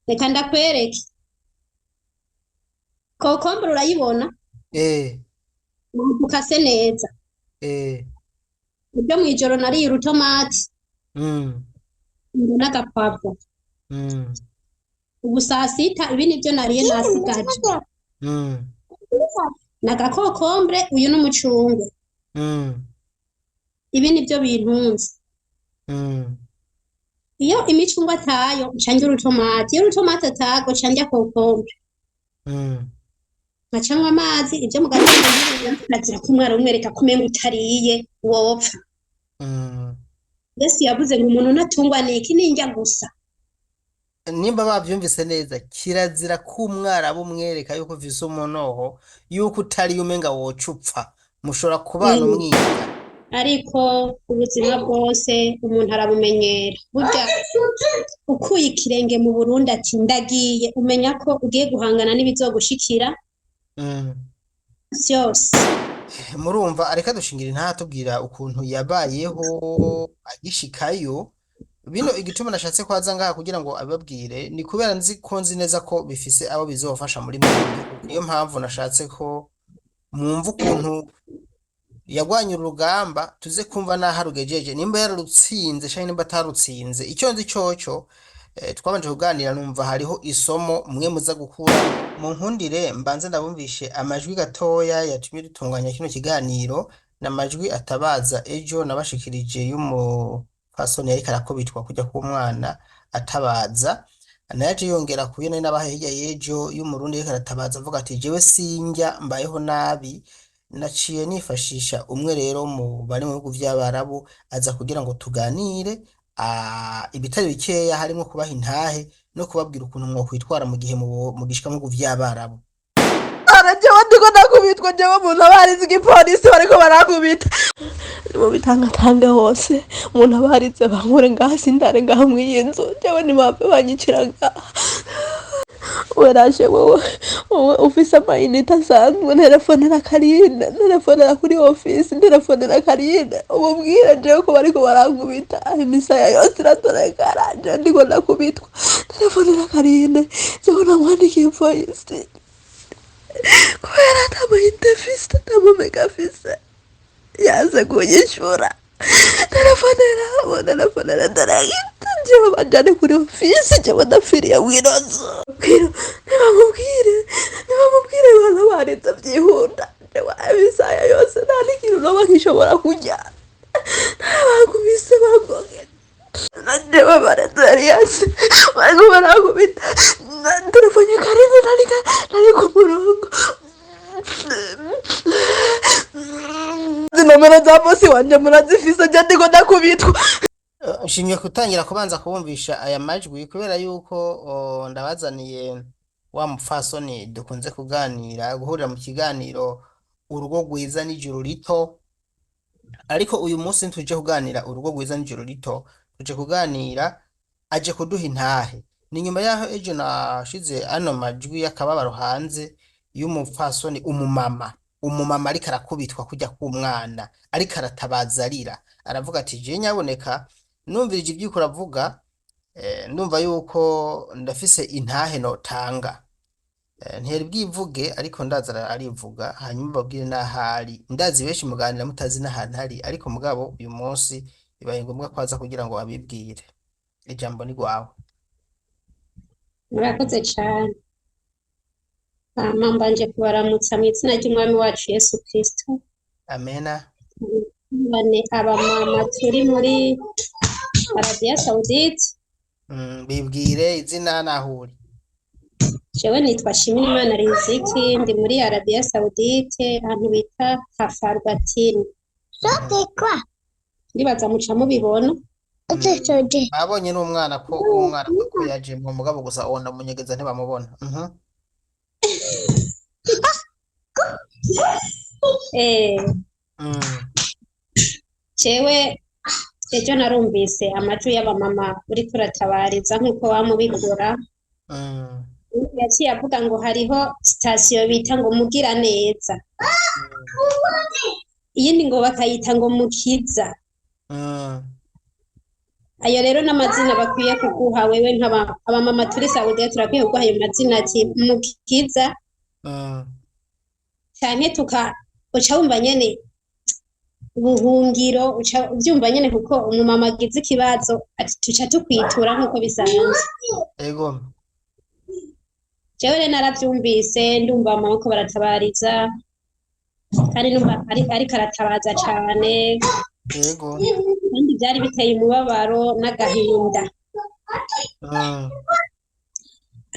reka ndakwereke kokombure urayibona eh ukase neza eh ibyo mw'ijoro nariye urutomati mm n'agapavuro mm ubu saa sita ibi nibyo nariye nasigaje mm n'agakokombure uyu n'umucungwe mm ibi nibyo bintunze mm iyo imicungwe atayo nca ndya urutomati iyo urutomati atago nca ndya kokombure mm nkacamwa amazi ibyo mu gatondo nazira ko umwana umwereka ko umenga utariye wopfa mm Yesu yavuze ngo umuntu natungwa niki ninjya gusa nimba bavyumvise neza kirazira ko umwarabu umwereka yuko ufise umunoho yuko utari umenga wocupfa mushobora kubana umwiga ariko ubuzima bwose umuntu arabumenyera burya ukuye ikirenge mu Burundi ati ndagiye umenya ko ugiye guhangana n'ibizogushikira mm vyose murumva areka dushingira ntatubwira ukuntu yabayeho agishikayo bino igituma nashatse kwaza ngaha kugira ngo ababwire ni kubera nzi neza ko bifise abo bizofasha muri mwebwe niyo mpamvu nashatse ko mwumva ukuntu yagwanye urugamba tuze kumva naho arugejeje nimba yararutsinze canke nimba atarutsinze icyo nzi coco twabanje kuganira numva hariho isomo mwe muza gukura mu nkundire mbanze ndabumvishe amajwi gatoya yatumye dutunganya kino kiganiro n'amajwi atabaza ejo nabashikirije y'umupfasoni yariko arakubitwa kujya ku mwana atabaza naje yongera kuyo nari nabaha hirya y'ejo y'umurundi yariko aratabaza avuga ati jewe sinjya mbayeho nabi naciye nifashisha umwe rero mu bari mu bihugu vy'abarabu aza kugira ngo tuganire ibitari bikeya harimo kubaha intahe no kubabwira ukuntu mwokwitwara mu gihe mugishika mu bihugu vy'abarabu jewe ndiko ndakubitwa jewe umuntu abarize igipolisi bariko barakubita mu bitangatanga hose umuntu abarize bankure ngaha sindare ngaha mw'iyi nzu jewe nimapfe banyicira ngaha weraje wowe ufise amayinite asanzwe telefonera Karine telefonera kuri ofisi telefonera Karine umubwire jewe ko bariko barankubita imisaya yose iratorengara je ndiko ndakubitwa telefonera Karine jewe namwandikiye voice kubera atamayinite fise atamumega fise yaze kunyishura telefonera ndaragita jewe bajane kuri ofisi jewe ndapfiriye mwirozo ntibamubwire bana barinze vyihuta jewe imisaya yose nta n'ikintu noba nkishobora kurya nabakubise bagoge jewe baretariyase bariko barakubita telefone Karine nari ku murongo nomero za bosi wanje murazifise je ndiko ndakubitwa nshimye kutangira kubanza kubumvisha aya majwi kubera yuko ndabazaniye wa mupfasoni dukunze kuganira guhurira mu kiganiro urugo rwiza n'ijuru rito ariko uyu munsi ntuje kuganira urugo rwiza n'ijuru rito tuje kuganira aje kuduha intahe ni nyuma yaho ejo nashize ano majwi y'akababaro hanze y'umupfasoni umumama ariko arakubitwa kujya k'umwana ariko aratabaza arira aravuga ati je nyaboneka numvirije ibyuko uravuga ndumva yuko ndafise intahe notanga ntiyari bwivuge ariko ndaza arivuga hanyuma babwire n'ahari ndazi benshi muganira mutazi n'ahantu hari ariko mugabo uyu munsi bibaye ngombwa kwaza kugira ngo abibwire ijambo ni rwawe murakoze cyane mbanje kubaramutsa mu izina ry'umwami wacu Yesu Kristo amena bane abamama turi muri Arabia Saudite bibwire izina nahuri jewe nitwa Shimirimana Riziki ndi muri Arabia Saudite ahantu bita Hafarbatini ndibaza muca mubibona babonye n'umwana ko umwana ko yaje mu mugabo gusa onda munyegeza ntibamubona jewe ejo narumvise amajwi y'abamama uriko uratabariza nk'uko wamubikora yaciye avuga ngo hariho sitasiyo bita ngo mugira neza iyindi ngo bakayita ngo mukiza ayo rero n'amazina bakwiye kuguha wewe abamama turi Saudiya turakwiye kuguha ayo mazina ati Mukiza canke uca wumva nyene ubuhungiro uca uvyumva nyene kuko umumama agize ikibazo ati tuca tukwitura nk'uko bisanzwe. Ego. Jewe rero naravyumvise ndumva amaboko baratabariza kandi numva ariko aratabaza cane. Ego. Kandi byari biteye umubabaro n'agahinda.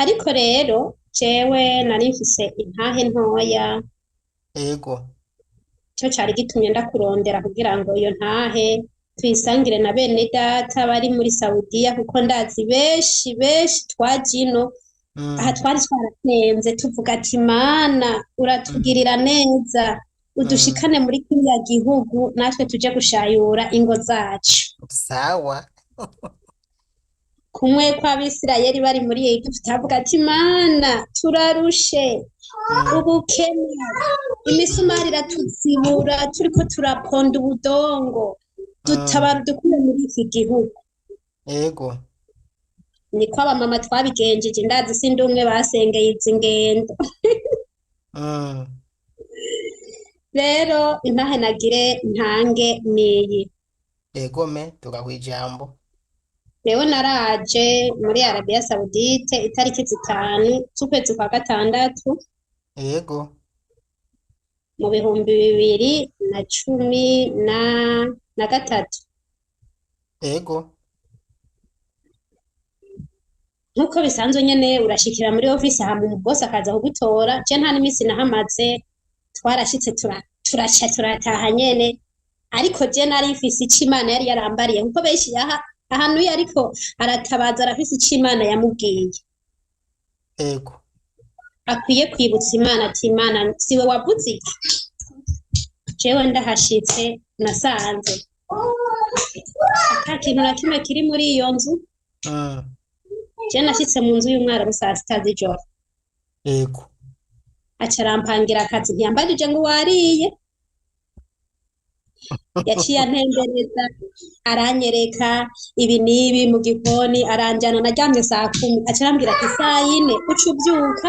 Ariko rero jewe nari mfise intahe ntoya. Ego. Cyo cari gitumye ndakurondera kugira ngo iyo ntahe tuyisangire na bene data bari muri Saudiya kuko ndazi benshi twajino aha twari twaratemze tuvuga ati Mana uratugirira neza udushikane muri kiriya gihugu natwe tuje gushayura ingo zacu. Sawa. Kumwe kw'Abisirayeli bari muri Egiputa avuga ati Mana turarushe ubukene imisumari iratuzibura turiko turaponda ubudongo dutabara dukure muri iki gihugu. Ego. Niko abamama twabigenjeje ndazi sindi umwe basengeye izi ngendo. Rero intahe nagire ntange niyi. Ego me tugahwijambo. Rero naraje muri Arabia Saudite itariki 5 z'ukwezi kwa gatandatu. Ego. Mu 2013. Ego. Nkuko bisanzwe nyene urashikira muri office hama umubosi akaza kugutora. Je nta n'imisi nahamaze twarashitse turaca turataha nyene. Ariko je nari mfise ico Imana yari yarambariye kuko benshi ahantu ariko aratabaza arafise ico Imana yamubwiye. Ego. Akwiye kwibutsa Imana ati Imana siwe wavuze iki? Jewe ndahashitse nasanze ata kintu na kimwe kiri muri iyo nzu. Je nashitse mu nzu y'umwarabu saa 6 z'ijoro. Ego. Aca arampangira akazi ntiyambajije ngo wariye. Yaciye antembereza aranyereka ibi nibi mu gikoni aranjana naryamye saa 10 aca arambwira ati saa 4 uca ubyuka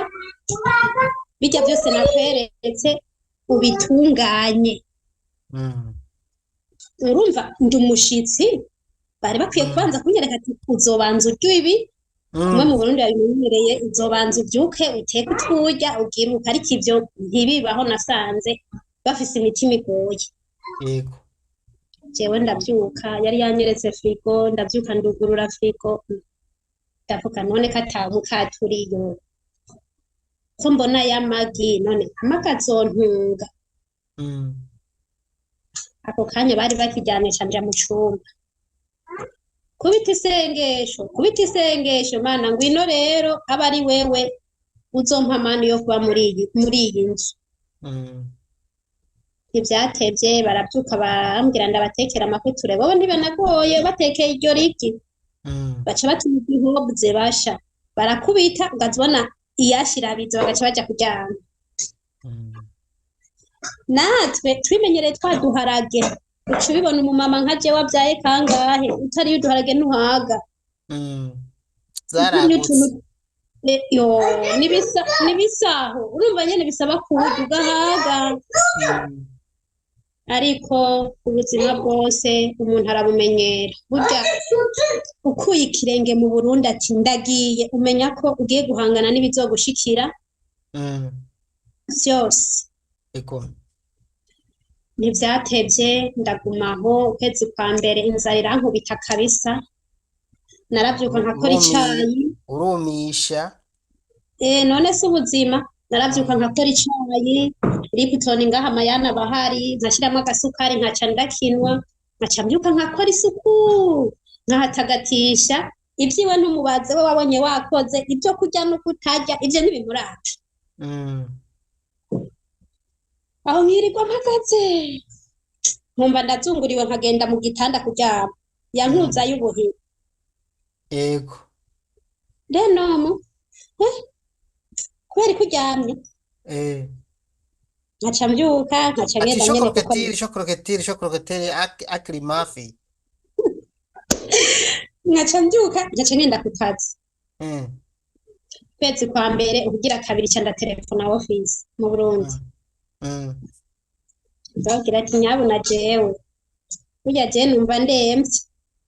bijya byose nakweretse ubitunganye. Urumva ndi umushitsi bari bakwiye kubanza kunyereka ati uzobanza urya ibi. Kumwe mu Burundi yabimenyereye uzobanza ubyuke uteke utwurya ugiruka ariko ivyo ntibibaho nasanze bafise imitima igoye. Yego. Jewe ndavyuka yari yanyeretse frigo ndavyuka ndugurura frigo ndavuga none katuriyo ko mbona y'amagi none amagi azontunga. Ako kanya bari bakijyanisha nja mu cumba kubita isengesho Mana ngwino rero aba ari wewe uzompa amani yo kuba muri iyi nzu. Ivyatevye baravyuka barambwira ndabatekera amakuture wowe ntibanagoye batekeye iryo rigi. Baca batuma ihobye basha barakubita ugazibona iyashirabize bagaca baja kuryama. Natwe twimenyereye twaduharage uca ubibona umumama nka jewe wabyaye kangahe utariye uduharage ntuhaga. Zaragutse. Yo nibisaho urumva nyene bisaba kuwurya ugahaga. Ariko ubuzima bwose umuntu arabumenyera burya ukuye ikirenge mu Burundi ati ndagiye umenya ko ugiye guhangana n'ibizogushikira vyose. Ego. Ntivyatevye ndagumaho ukwezi kwa mbere inzara irankubita kabisa. Naravyuka nkakora icayi. Urumisha. None si ubuzima. Naravyuka nkakora icayi Lipton ngaha mayana bahari nkashiramo agasukari nkaca ndakinwa nkaca mbyuka nkakora isuku nkahatagatisha ivyiwe ntumubaze we wabonye wakoze ibyo kurya no kutarya ivyo ntibimuraca. Aho nkirirwa mpagaze nkumva ndazunguriwe nkagenda mu gitanda kuryama yankuza y'ubuhiri. Ego. Renomo kubera kuryamye nkaca mbyuka nkaca ngenda nyene Chocolate akli mafi. nkaca mbyuka nkaca ngenda ku kazi mm, kwezi kwa mbere ubugira kabiri ca ndatelefona office mu Burundi mm, ndababwira ati nyabuna jewe burya je numva ndemvye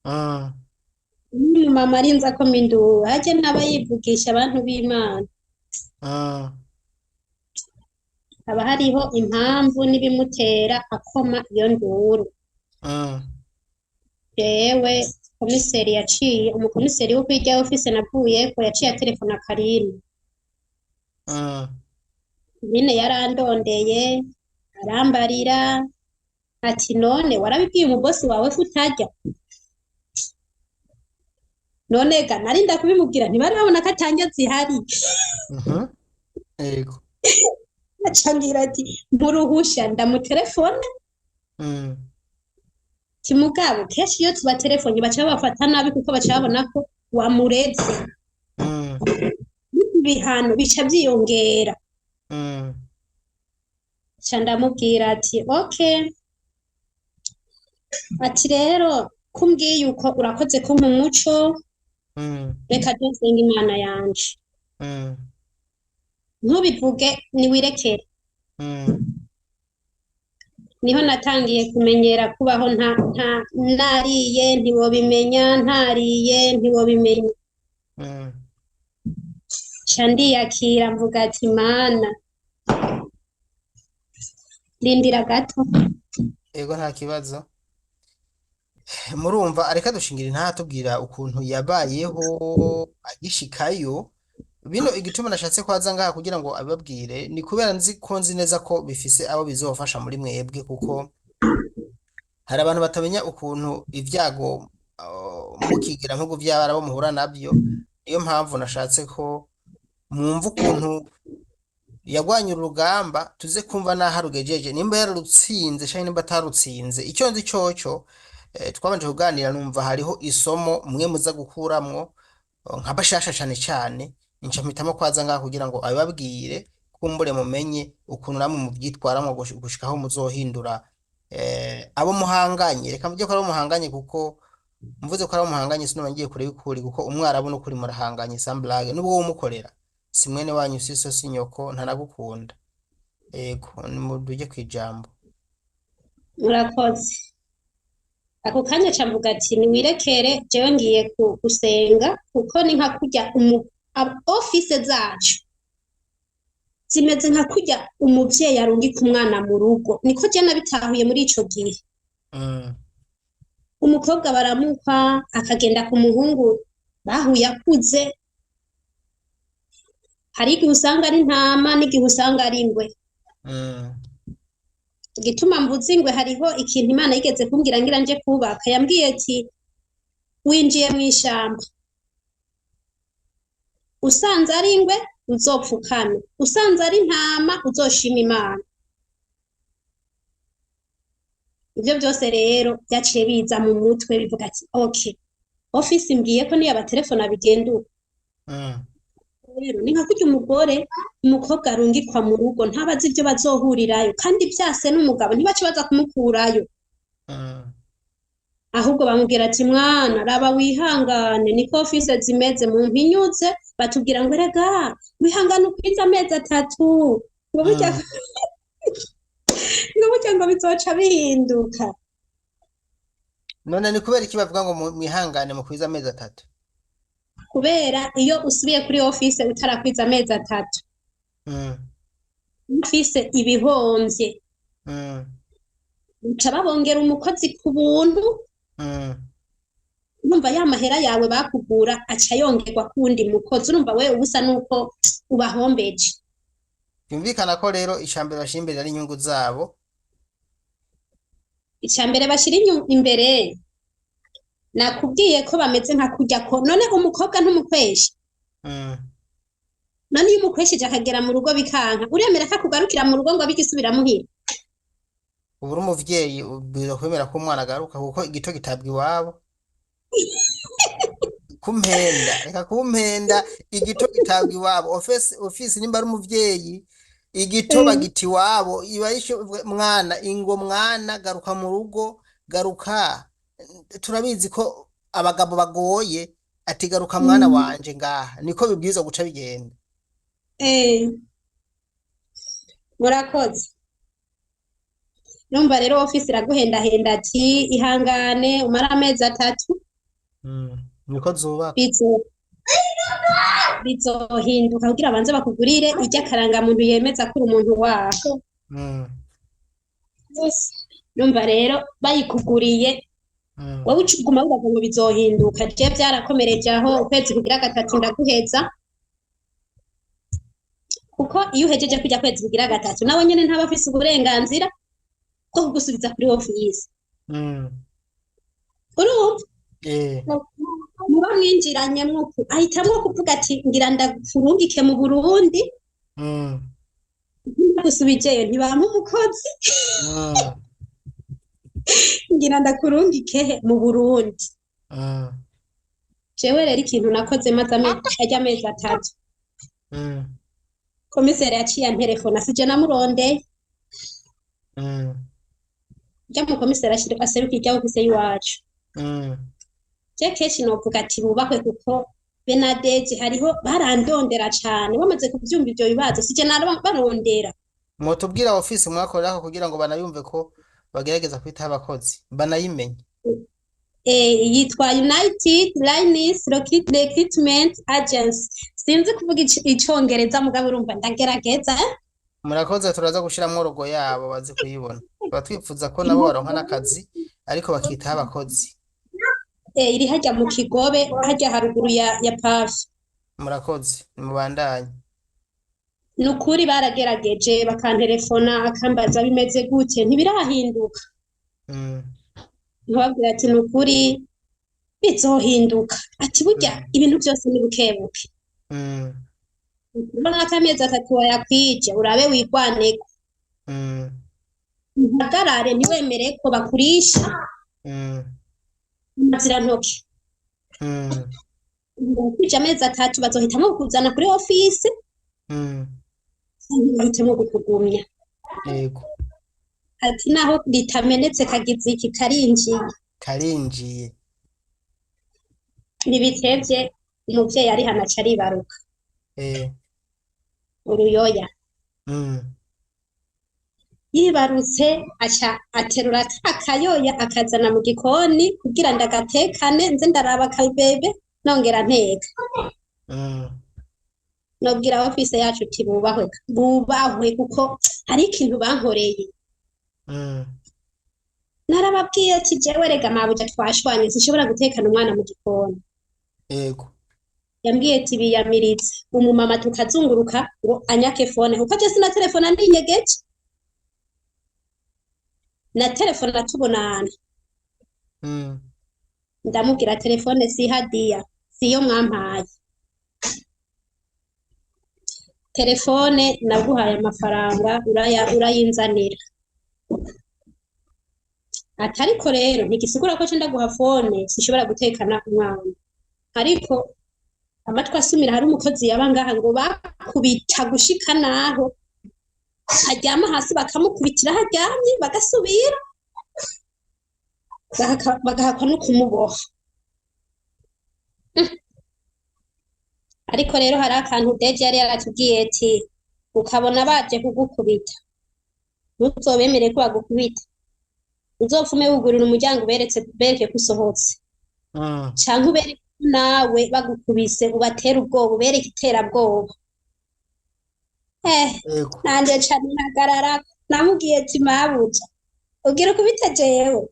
mm, umumama arinza ko minduru aje ntaba yivugisha abantu b'Imana mm, haba hariho impamvu n'ibimutera akoma iyo nduru mm, jewe komiseri yaciye umukomiseri wo kwirya office navuyeko yaciye telefona Karine mm. nyine yarandondeye arambarira ati none warabibwiye umubosi wawe ko utajya none ga narinda kubimubwira ntibarabona ko atanja zihari Mhm. Yego. acangira ati muruhusha ndamutelefone Mm, timugabo kenshi iyo tubatelefoni baca babafata nabi kuko baca babona ko wamureze mm, ibihano bica byiyongera mm, ca ndamubwira ati okay ati rero kumbwiye uko urakoze ko mu muco mm, reka dusenga Imana yanje mm, ntubivuge niwirekere mm, niho natangiye kumenyera kubaho nariye ntiwobimenya ntariye ntiwobimenya mm. ca ndiyakira mvuga ati mana rindira gato Yego nta kibazo. Murumva areka dushingira ntatubwira ukuntu yabayeho agishikayo. Bino igituma nashatse kwaza ngaha kugira ngo ababwire ni kubera nzi neza ko bifise abo bizofasha muri mwebwe kuko hari abantu batamenya ukuntu ibyago mukigira nk'uko byabara bo muhura nabyo. Niyo mpamvu nashatse ko mwumva ukuntu yagwanye urugamba tuze kumva naho arugejeje nimba yararutsinze cyangwa nimba atarutsinze. Icyo nzi cyoco twabanje kuganira numva hariho isomo mwe muza gukuramwo nk'abashasha cyane cyane inca mpitamo kwaza ngaha kugira ngo abibabwire kumbure mumenye ukuntu namwe mubyitwaramo gushikaho muzohindura abo muhanganye. Reka mvuge ko ari muhanganye kuko mvuze ko ari muhanganye sinoma ngiye kureba ukuri kuko umwarabu n'ukuri murahanganye samblage nubwo wumukorera si mwene wanyu siso si nyoko ntanagukunda. Yego nimuduje kwijambo. murakoze ako kanya ca mvuga ati niwirekere jewe ngiye gusenga kuko ni nka kurya office zacu zimeze nka kurya umuvyeyi arungika umwana mu rugo niko je nabitahuye muri ico gihe umukobwa baramukwa akagenda ku muhungu bahuye akuze hari igihe usanga ari ntama n'igihe usanga ari ingwe igituma mvuze ingwe hariho ikintu Imana yigeze kumbwira ngira nje kubaka yambwiye ati winjiye mu ishamba usanze ari ingwe uzopfukame usanze ari ntama uzoshima Imana ibyo byose rero byaciye biza mu mutwe bivuga ati okay office mbwiye ko niyo abatelefona bigenda uko rero ni nka kurya umukobwa arungikwa mu rugo ntabazi ibyo bazohurirayo kandi byase n'umugabo ntibace baza kumukurayo ahubwo bamubwira ati mwana raba wihangane niko office zimeze mu mpinyuze batubwira ngo rega wihangane ukwiza amezi 3 ngo burya ngo bizoca bihinduka. None ni kubera iki bavuga ngo mwihangane mu kwiza amezi 3? Kubera iyo usubiye kuri office utarakwiza amezi 3 office ibihomvye uca babongera umukozi ku buntu numva ya mahera yawe bakugura aca yongerwa kundi mukozi urumva we ubusa nuko ubahombeje. Byumvikana ko rero icambere bashimbira ari inyungu zabo. Icambere bashira imbere nakubwiye ko bameze nka kurya ko none umukobwa ntumukweshe none iyo umukwesheje akagera mu rugo bikanka uremera ko kugarukira mu rugo ngo abigisubira muhira ubura umuvyeyi ubwira kwemera ko umwana agaruka kuko igito gitabwa iwabo kumpenda reka kumpenda igito gitabwa iwabo office nimba ari umuvyeyi igito bagiti iwabo ibayishe mwana ingo mwana garuka mu rugo garuka turabizi ko abagabo bagoye ati garuka mwana wanje ngaha niko bibwirizwa guca bigenda. eh murakoze. Numva rero ofisi iraguhendahenda ati ihangane umara amezi 3 niko zubaka bizohinduka kugira abanze bakugurire iry'akarangamuntu yemeza ko uri umuntu waho. Numva rero bayikuguriye wowe ucuguma uvuga ngo bizohinduka. Je byarakomereje aho ukwezi kugira 3 ndaguheza, kuko iyo uhejeje kujya kwezi kugira 3 nawe nyene ntaba afise uburenganzira bwo kugusubiza kuri ofisi. Urumva muba mwinjiranye mwuko ahitamwo kuvuga ati ngira ndafurungike mu Burundi gusubijeyo ntibampa umukozi ngira ndakurungike mu Burundi. Jewe rero ikintu nakoze maze amezi 3 komiseri yaciye antelefona sije namurondeye jya mu komiseri aseruka ijya ofisi y'iwacu. Je kenshi novuga ati bubakwe kuko Benadege hariho barandondera cane bamaze kuvyumva ivyo bibazo sije barondera. Mwotubwira ofisi mwakorera kugira ngo banayumve ko bagerageza kwitaho abakozi banayimenye. Yitwa United Lines Recruitment Agency. Sinzi kuvuga icongereza mugabo urumva ndagerageza. Murakoze turaza gushiramwo logo yabo bazi kuyibona. Batwifuza ko nabo baronka nakazi ariko bakitaho abakozi. Iri hajya mu Kigobe hajya haruguru ya Pavi. Murakoze mubandanye. Nukuri baragerageje bakantelefona akambaza bimeze gute ntibirahinduka. Ntibabwira ati nukuri bizohinduka ati burya ibintu byose ni bukebuke. Mbona akamezi 3 yakwije urabe wigwaneko. Ntagarare ntiwemere ko bakurisha mazira ntoki. Kwije amezi 3 bazohitamo kuzana kuri ofisi bahitamo kukugumya. Yego Ati naho litamenetse kagize iki karinjiye ntibitevye umuvyeyi ari hana caribaruka uruyoya yibarutse aca aterura akayoya akazana mu gikoni kugira ndagatekane nze ndaraba kabebe nongera nteka. Nobwira ofisi yacu uti bubahwe kuko hari ikintu bankoreye. Narababwiye ati jewe rega mabuja twashwanye sinshobora gutekana umwana mu gikoni. Yego Yambwiye ati biyamiritse umumama tukazunguruka ngo anyake fone kuko je sina telefone ndinyegeje na telefone tubonana. Ndamubwira telefone si hadiya siyo mwampaye. Telefone naguhaye amafaranga urayinzanira. Atariko rero ntigisigura ko ndaguha fone sishobora gutekana umwana. Ariko amatwa asumira hari umukozi yabangaha ngo bakubita gushika naho ajyama hasi bakamukubitira hajyamye bagasubira bagahakwa no kumuboha. Ariko rero hari akantu Deje yari yaratubwiye ati ukabona baje kugukubita ntuzobemere ko bagukubita uzopfume wugurura umuryango bereke kusohotse canke ubereke nawe bagukubise ubatera ubwoba ubereke iterabwoba. Nanje cane nagarara namubwiye ati mabuja ugira ukubite jewe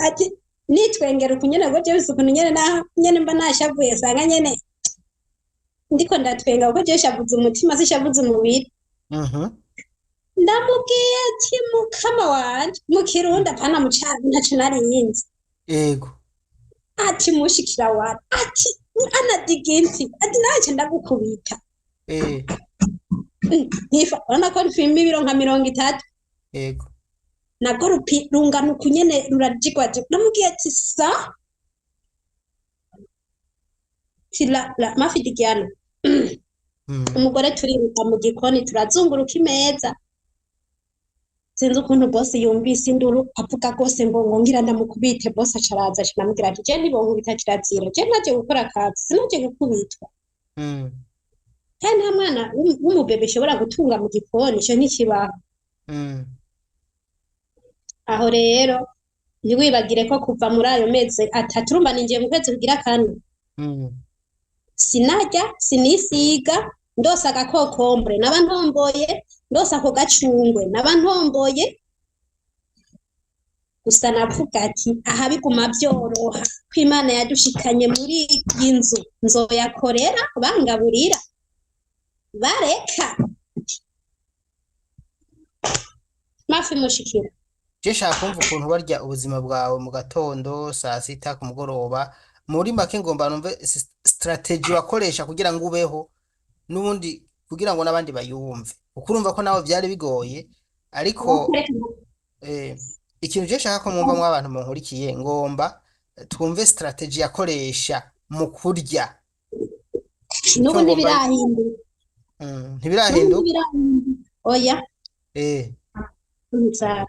ati nitwengera ukunyene ngo jewe sukuntu nyene na nyene mba nashavuye sanga nyene ndiko ndatwenga kuko jewe shavuze umutima sishavuze umubiri. Ndamubwiye ati mukama wanje mu Kirundi apana mu Cyayi ntaco narinzi. Yego Ati mushikira wari ati anadiginti ati naje ndagukubita. Nifa ona ko mfimbi biro nka 30. Yego Nago rungano kunyene rurajigwaje namubwiye ati sa tila la mafidigiano. Umugore turi mu gikoni turazunguruka imeza sinzi ukuntu boss yumvise induru avuga rwose ngo ngira ndamukubite boss acaraza acinamubwira ati je ntibonkubita kirazira je naje gukora akazi sinaje gukubitwa mm, kandi nta mwana w'umubebe ashobora gutunga mu gikoni ico ntikibaho mm, aho rero ntiwibagire ko kuva muri ayo mezi atatu urumva ninjiye mu kwezi kugira kane mm, sinarya sinisiga ndose agakokombure naba ntomboye ndose ako gacungwe naba ntomboye gusa navuga ati aha biguma byoroha ko Imana yadushikanye muri iyi nzu nzoyakorera bangaburira bareka mafi mushikira je shaka kumva ukuntu barya ubuzima bwawe mu gatondo saa sita ku mugoroba muri make ngomba numve strategy wakoresha kugira ngo ubeho n'ubundi kugira ngo n'abandi bayumve kuko urumva ko nawe byari bigoye ariko ikintu je shaka ko mwumva mw'abantu munkurikiye ngomba twumve strategy yakoresha mu kurya n'ubu ntibirahinduka ntibirahinduka oya nzara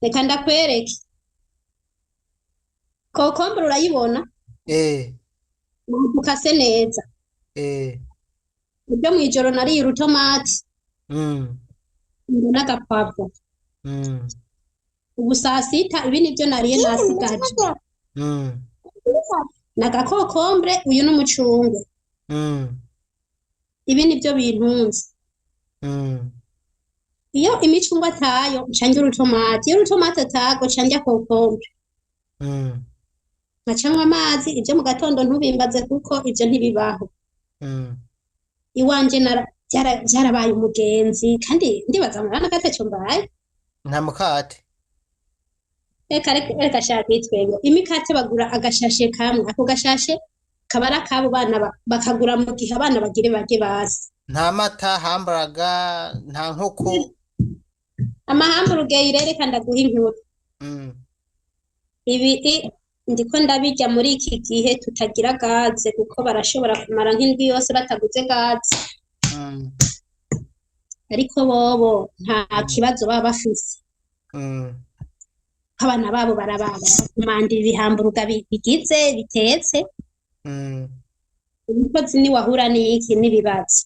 reka ndakwereke kokombure urayibona ukase neza ibyo mw'ijoro nariye urutomati n'agapavuro ubu saa sita ibi nibyo nariye nasigaje n'agakokombure uyu n'umucungwe ibi nibyo bintunze iyo imicungwe atayo ncanjye urutomati iyo urutomati atago ncanjye kokombure nkacamwa amazi ibyo mu gatondo ntubimbaze kuko ibyo ntibibaho iwanje byarabaye umugenzi kandi ndibaza murana gateco mbaye nta mukate reka shaka itwengo imikate bagura agashashe kamwe ako gashashe kabara kabo bana bakagura mu gihe abana bagire bage basi nta mata hambaraga nta nkoko amahamburger reka ndaguha inkuru ibi ndiko ndabijya muri iki gihe tutagira gaze kuko barashobora kumara nk'indwi yose bataguze gaze ariko bobo nta kibazo baba bafise abana babo barababa kumandira ibihamburuga bigize bitetse umukozi ni wahura n'iki n'ibibazo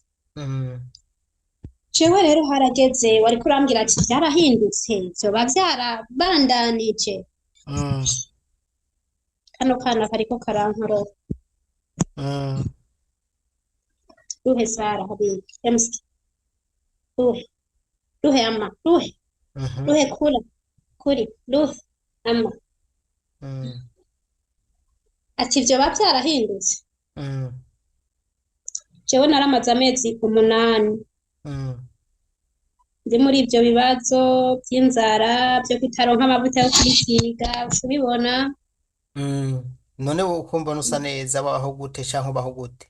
jewe rero harageze wari kurambwira ati byarahindutse byoba byarabandanije kano kana kariko karankorora ruhe Sara habibi emski ruhe ama ruhe kuri ruhe ama ati vyoba byarahindutse jewe naramaze amezi 8 ndi muri ibyo bibazo by'inzara byo kutaronka amavuta yo kwisiga ushobibona none ukumva nusa neza baho gute canke baho gute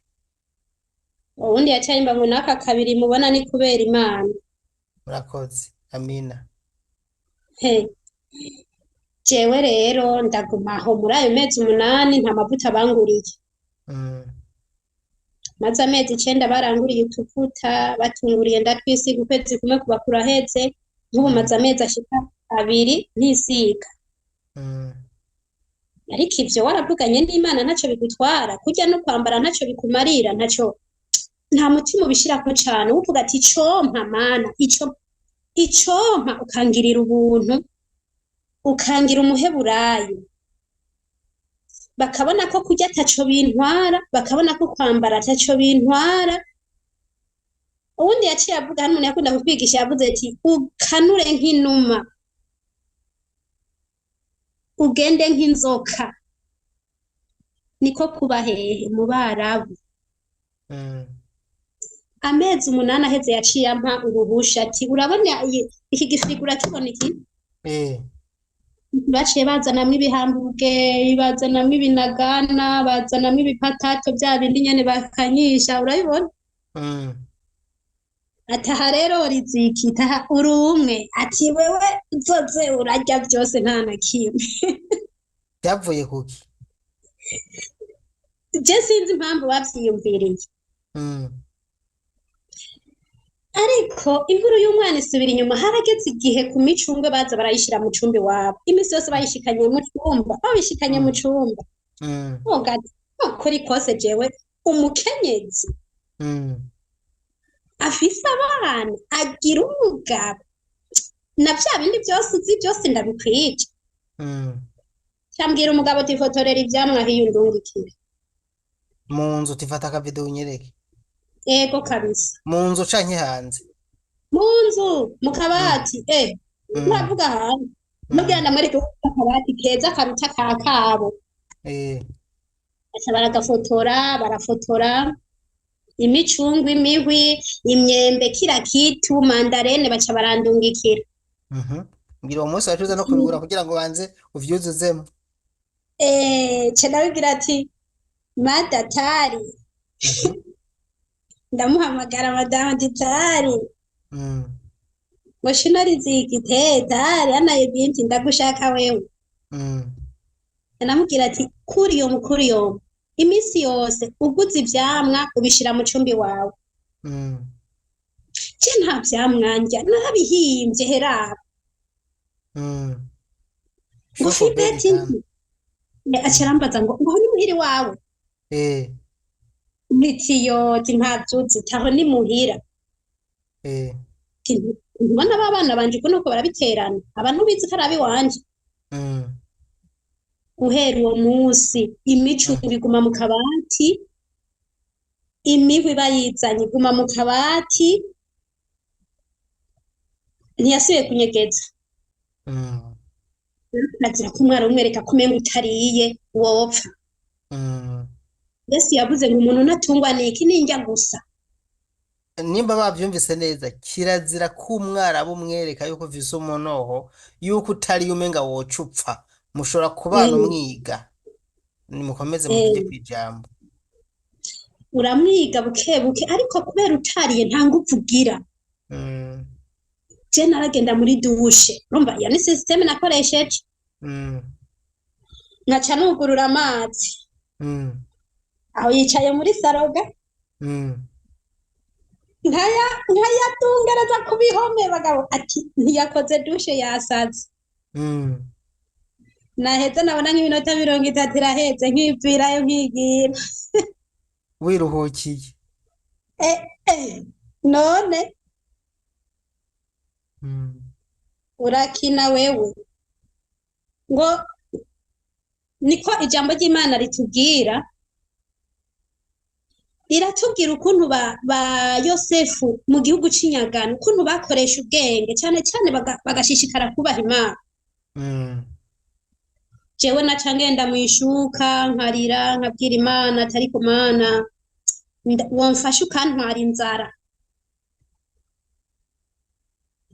ubundi yacyayimba ngo naka kabiri mubona ni kubera Imana murakoze amina jewe rero ndagumaho muri ayo mezi 8 nta mavuta banguriye maze amezi 9 baranguriye utuvuta batunguriye ndatwisiga ukwezi kumwe kuba kuraheze nk'ubu maze amezi ashika 2 ntisiga ariko ivyo waravuganye n'Imana ntaco bigutwara kurya no kwambara ntaco bikumarira ntaco nta mutima ubishirako cane uvuga ati icompa mana icompa ukangirira ubuntu ukangira umuheburayo bakabona ko kurya ataco bintwara bakabona ko kwambara ataco bintwara ubundi yaciye avuga hano yakunda kutwigisha yavuze ati ukanure nk'inuma ugende nk'inzoka niko kuba hehe mu Barabu amezi 8 aheze yaciye ampa uruhusha ati urabona iki gifigura kibona iki baciye bazanamwo ibihamburuge bazanamwo ibinagana bazanamwo ibipatato bya bindi nyene bakanyisha urabibona ataha rero rizikita uri umwe ati wewe uzoze urarya byose nta na kimwe byavuye kuki je sinzi impamvu bavyiyumviriye ariko inkuru y'umwana isubira inyuma harageze igihe ku micungwe baza barayishira mu cumbi wabo imisi yose bayishikanye mu cumba babishikanye mu Mm. cumba Mm. vuga ati kuri kose jewe umukenyezi Mm. afise abana agira umugabo na vya bindi vyose uzi vyose ndabikwije Mm. cambwira umugabo tifotorera ivyamwa hiyo undungikire Mu nzu tifata akavido unyereke ego kabisa mu nzu canke hanze. mu nzu mu Mm. kabati Mm. ntavuga hanze Mm. mugira ndamwereke akabati keza karuta ka kabo Eh. baca barafotora imicungwe imihwi imyembe kira kitu mandarene baca barandungikira Mhm. Ngira uwo munsi wacuza no kubigura kugira ngo banze uvyuzuzemo. ca ndabibwira ati madatari Mhm. ndamuhamagara madamu ditari Mm. ngo shino riziki tari anaye binti ndagushaka wewe Mm. namubwira ati kuriyo imisi yose uguze ivyamwa ubishira mu cumbi wawe Mm. je nta vyamwa ndya narabihimbye heraba Mm. ngo Shofo beri fibeti tano. aca arambaza ngo aho ni muhiri wawe Eh. ntitiyoti nta vyuzi taho ni muhira Eh. ntubona ba bana banje uko nuko barabiterana abantu bizi ko ari abiwanje Mm. guhera uwo musi imicungwe iguma mu kabati imihwi bayizanye iguma mu kabati ntiyasubiye kunyegeza Mm. nagira ko umwana umwereka ko umenga utariye wopfa Mm. yesu yavuze ngo umuntu natungwa niki ninjya gusa Nimba bavyumvise neza kirazira ko umwarabu umwereka yuko ufise umunoho yuko utari umenga woca upfa mushobora kubana Eh, umwiga nimukomeze muvuge eh, kw'ijambo. uramwiga buke buke ariko kubera utariye nta nguvu ugira Mm. je naragenda muri dushe urumva iyo ni systeme nakoresheje Mm. nkaca nugurura amazi Mm. aho yicaye muri saroga Mm. nkayatungereza ku bihome bagabo ati ntiyakoze dushe yasaze Mm. naheze nabona nk'iminota 30 iraheze nkivirayo nkigira Wiruhukiye. eh, none Mm. urakina wewe ngo niko ijambo ry'Imana ritubwira riratubwira ukuntu ba Yosefu mu gihugu c'inyagano ukuntu bakoresha ubwenge cyane cyane bagashishikara kubaha Imana Mm. jewe naca ngenda mwishuka nkarira nkabwira Imana atari ku Mana womfasha ukantwara inzara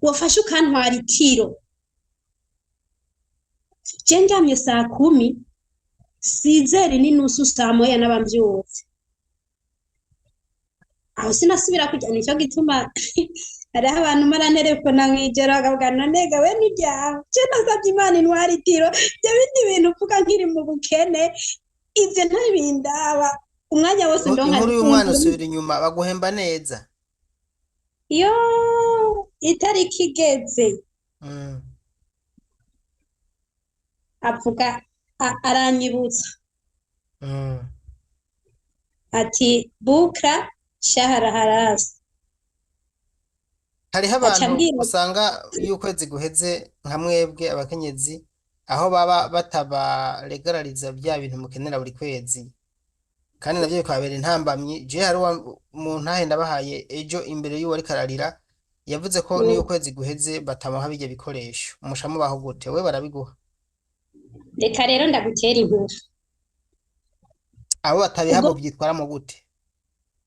wofasha ukantwara itiro je ndyamye saa 10 sizeri n'inusu saa moya n'abamvyutse aho sinasubira kujya nicyo gituma hariho abantu maranterefona mw'ijoro bakavuga none gawe niryawe je nasavye Imana intwara itiro ivyo bindi bintu uvuga nkiri mu bukene ivyo ntabindaba umwanya wose ndonka Inkuru y'umwana usubira inyuma baguhemba neza. yo itariki igeze Mm. avuga aranyibutsa Mm. ati bukra shahara harasi Hariho aca abantu ambwira usanga iyo ukwezi guheze nka mwebwe abakenyezi aho baba batabaregarariza bya bintu mukenera buri kwezi kandi navyo bikababera intambamyi. Je hari umuntu ntahenda bahaye ejo imbere y'uwo ariko ararira yavuze ko niyo ukwezi guheze batamuha bijya bikoresho umusha mubaho gute we barabiguha reka rero ndagutera inkuru abo batabiha ubwo mu byitwaramo gute.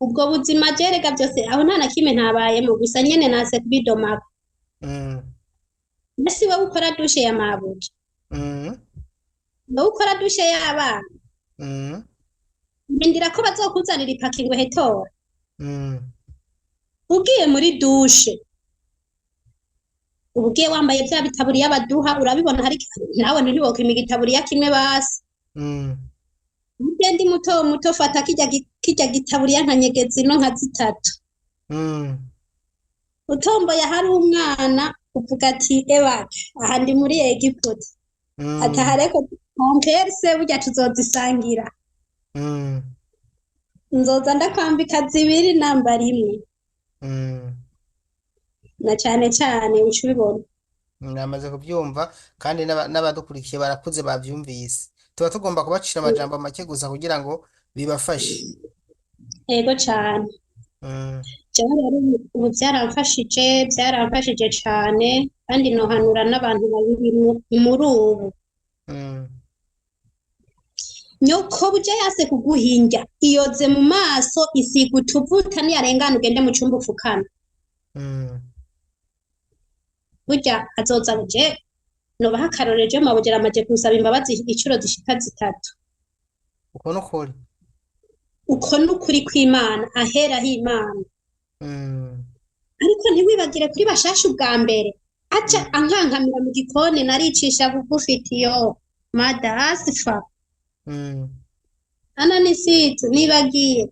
ubwo buzima jerega byose aho nta na kimwe ntabayemo gusa nyene nase kubidomako Mm. mbese wowe ukora dushe ya mabuja Mm. wowe ukora dushe y'abana Mm. ndindira ko bazokuzanira ipaki ngo hetora Mm. ugiye muri dushe ubugiye wambaye bya bitaburiya baduha urabibona hari nawe ntiwokwima igitaburiya kimwe basi Mm. ugende muto fata kijya gitaburiya nka nyegezi no nka zitatu Mm. utomboye hari umwana uvuga ati ewacu aha ndi muri Egiputa ataha Mm. reko komperse burya tuzozisangira Mm. nzoza ndakwambika zibiri nambara imwe Mm. na cane cane uca ubibona Namaze kubyumva kandi n'abadukurikiye barakuze bavyumvise tuba tugomba kubacira amajambo make gusa kugira ngo bibafashe. yego cane Mm. jewe rero ubu byaramfashije cane kandi nohanura n'abantu babiri muri ubu Mm. nyoko buja yase kuguhinja iyoze mu maso isiga utuvuta niyarengana ugende mu cumba ufukana Mm. burya azoza buje nobaha akarorero je mabugera amaje kusaba imbabazi incuro zishika zitatu uko nukuri. uko n'ukuri kw'Imana ahera h'Imana Mm. ariko ntiwibagire kuri bashasha ubwa mbere aca ankankamira mu gikoni naricisha bugufi itiyo madasifa Mm. ananisitu nibagiye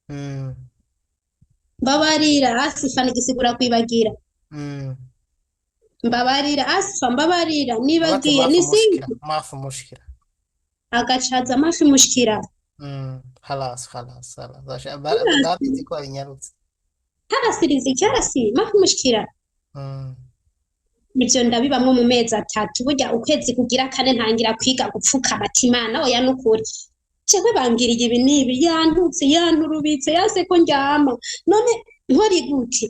Mm. mbabarira asifa nigisigura kwibagira Mm. mbabarira asifa mbabarira Abati nibagiye mafu mushkila, nisitu mafu mushkila. agacaza amafi mushikira Khalas khalas khalas. Dabizi ko abinyarutse. harasiriza icyarasi mafi mushikira Mm. ivyo ndabibamwo mu mezi atatu burya ukwezi kugira kane ntangira kwiga gupfukama ati Imana oya nukuri jewe bambwiriye ibi n'ibi yantutse yanturubitse yase ko ndyama none nkori gute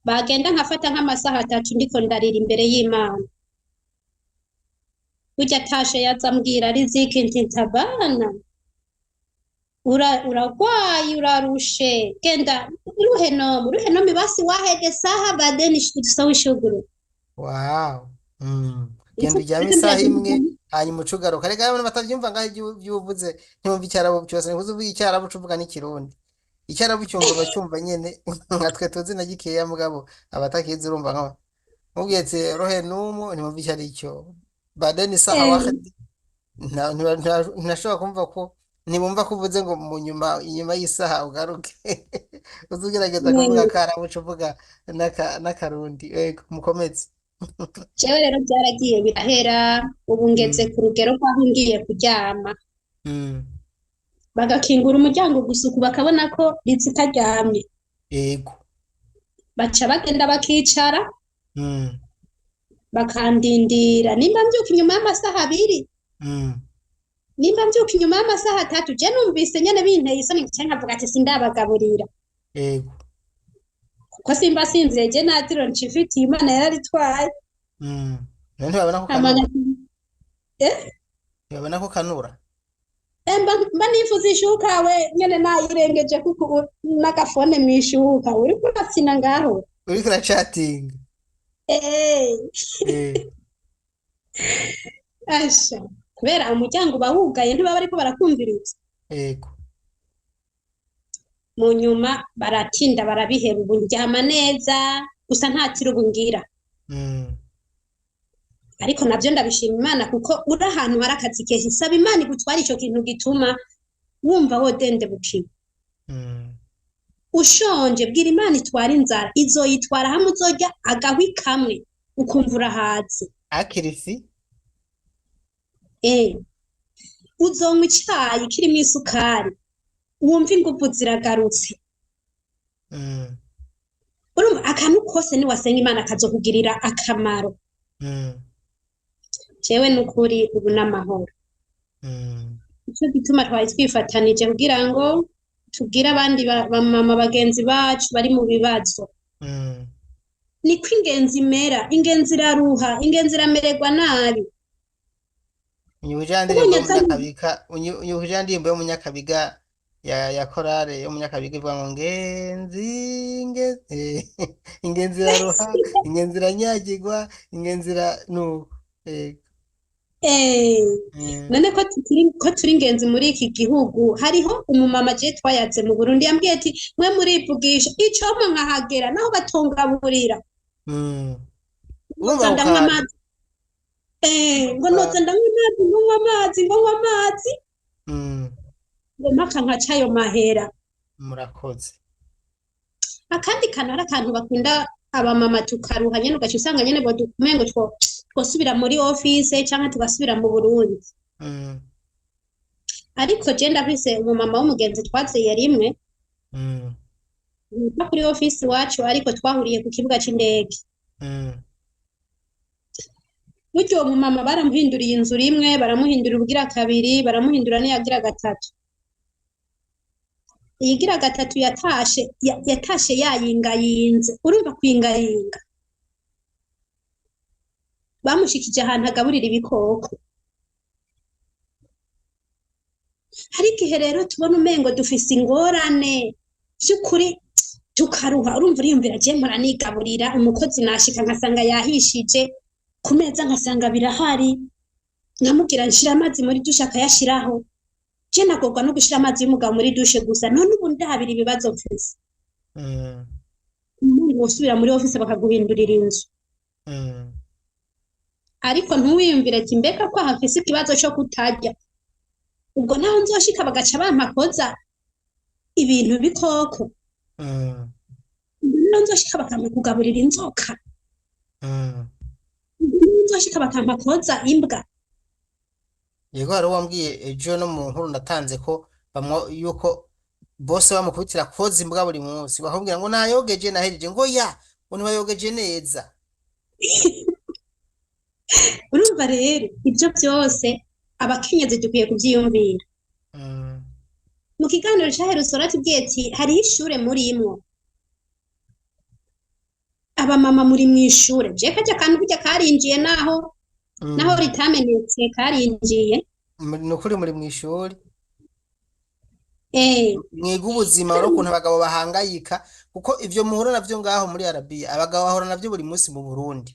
bagenda nkafata nk'amasaha atatu ndiko ndarira imbere y'Imana burya tashe yazambwira riziki nti ntabana uragwaye urarushe genda ruhenomi basi wahede saha badeni sawa ishuguru Wow. Genda uryame isaha imwe hanyuma ucugaruka reka abantu batavyumva ngaho ivyuvuze ntimumva icyarabu cyose nikuze uvuga icyarabu ucuvuga n'ikirundi icyarabu cyumva bacyumva nyene nka twe tuzi na gikeya mugabo abatakizi urumva nka mubwetse rohe numu ntimumva icyo ari cyo badeni saha wahidi ntashobora kumva ko ntibumva ko uvuze ngo mu inyuma y'isaha ugaruke uzugerageza kuvuga karabu ucuvuga n'akarundi yego mukomeze. jewe rero byaragiye birahera ubu ngeze ku rugero rw'aho ngiye kuryama bagakingura umuryango gusuku bakabona ko rizika aryamye yego baca bagenda bakicara Mm. bakandindira nimba mbyuka inyuma y'amasaha abiri Mm. nimba mbyuka inyuma y'amasaha atatu je numvise nyene binteye isoni ngice nkavuga ati sindabagaburira yego kuko simba sinziye je natiro ncifitiye Imana yararitwaye none ntibabona ko amana kanura eh ntibabona ko kanura mba nifuza ishuka we nyene nayirengeje kuko n'agafone mwishuka uri kurafina ngaho uriko uracatinga eh asha kubera umuryango bawugaye ntibaba ariko barakumviriza yego mu nyuma baratinda barabihera ubu ndyama neza gusa ntatira ubu ngira ariko navyo ndabishima Imana kuko uri ahantu hari akazi kenshi saba Imana igutwara ico kintu gituma wumva wodende bukiwe ushonje bwira Imana itwara inzara izoyitwara hamwe uzorya agahwi kamwe ukumva urahaze akirifi uzonywa icayi kirimo isukari wumva inguvu ziragarutse urumva akantu kose niwasenga Imana kazokugirira akamaro jewe nukuri ubu n'amahoro ico gituma twari twifatanije kugira ngo tubwire abandi bamama bagenzi bacu bari mu bibazo niko ingenzi imera ingenzi iraruha ingenzi iramererwa nabi unyuhuje ndirimbo y'umunyakabiga ya korale y'umunyakabiga ivuga ngo ingenzi iraruha ingenzi iranyagirwa ingenzi none ko turi ingenzi muri iki gihugu hariho umumama je twayatse mu Burundi yambwiye ati mwe murivugisha ico mwe nkahagera naho batongaburira urumva ndanywa amazi ngo noza ndanywa amazi ngo nywa amazi ngo mpaka nkaca ayo mahera murakoze akandi kantu ari akantu bakunda abamama tukaruha nyene ugaca usanga nyene umengo twosubira muri office canke tugasubira mu Burundi ariko je ndafise umumama w'umugenzi twaziye rimwe nta kuri office iwacu ariko twahuriye ku kibuga c'indege buryo uwo mumama baramuhinduriye inzu rimwe baramuhindura ubugira kabiri baramuhindura n'iyagira gatatu iyigira gatatu yatashe yayingayinze urumva kwingayinga bamushikije ahantu agaburira ibikoko hari igihe rero tubona umengo dufise ingorane by'ukuri tukaruha urumva uriyumvira je mpora nigaburira umukozi nashika nkasanga yahishije ku meza nkasanga birahari nkamubwira nshira amazi muri dushe akayashiraho je nagorwa no gushira amazi y'umugabo muri dushe gusa none ubu ndahabira ibibazo mfise umuntu wosubira muri office bakaguhindurira inzu ariko ntuwiyumvire ati mbega ko hafise ikibazo cyo kutarya ubwo naho nzoshika bagaca bampakoza ibintu bikoko nzoshika bakamukugaburira inzoka nzoshika bakampakoza imbwa yego hari uwambwiye ejo no mu nkuru natanze ko yuko bose bamukubitira koza imbwa buri munsi bakubwira ngo nayogeje nahejeje ngo ya unibayogeje neza urumva rero ibyo byose abakenyezi dukwiye kubyiyumvira mu kiganiro cyaherutse uratubwiye ati hariho ishure murimwo abamama muri mu ishure je kajya kantu burya karinjiye naho ritamenetse karinjiye nukuri muri mu ishuri mwiga ubuzima n'ukuntu abagabo bahangayika kuko ivyo muhura navyo ngaho muri Arabia abagabo bahora navyo buri munsi mu Burundi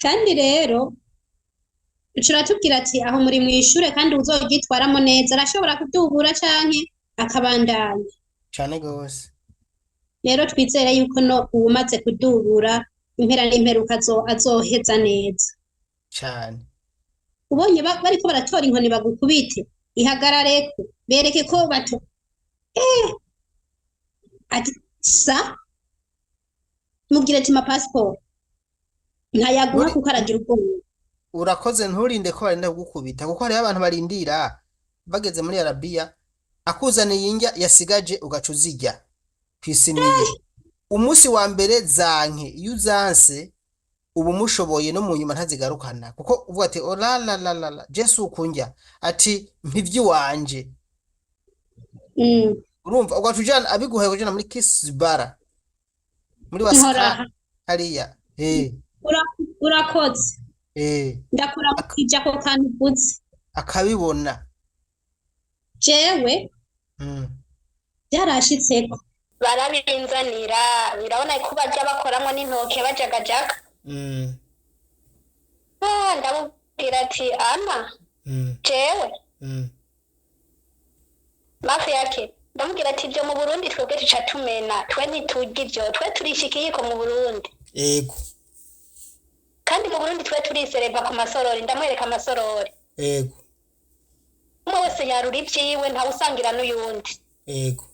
kandi rero ucuratubwira ati aho muri mu ishure kandi uzogitwaramo neza arashobora kudubura canke akabandanya cane gose rero twizere yuko no umaze kudubura impera n'imperuka azoheza neza cane ubonye bariko baratora inkoni bagukubite ihagarareko bereke ko bato ati sa mubwire ati ma passport ntayaguha kuko aragira ubwoba urakoze nturinde ko barinda kugukubita kuko hariho abantu barindira bageze muri Arabia akuzaniye indya yasigaje ugaca uzirya kwisiniye umunsi wa mbere zanke iyo uzanse ubu mushoboye no mu nyuma ntazigarukana kuko uvuga ati oh la la la la Jesu kunjya ati mpivyi wanje urumva ugatujana abiguhaye kujana muri Kisbara muri wasika hariya urakoze ndakora kujya ko kantu uvuze akabibona jewe byarashitseko barabinzanira birabona ko bajya bakoramo n'intoke bajagajaga ndamubwira ati ama jewe mafi yake ndamubwira ati ibyo mu Burundi twebwe tuca tumena twe ntiturya ibyo twe turishika iyiko mu Burundi ego kandi mu Burundi twe turisereva ku masorori ndamwereka amasorori ego umwe wese yarura ibyiwe ntawe usangira n'uyundi ego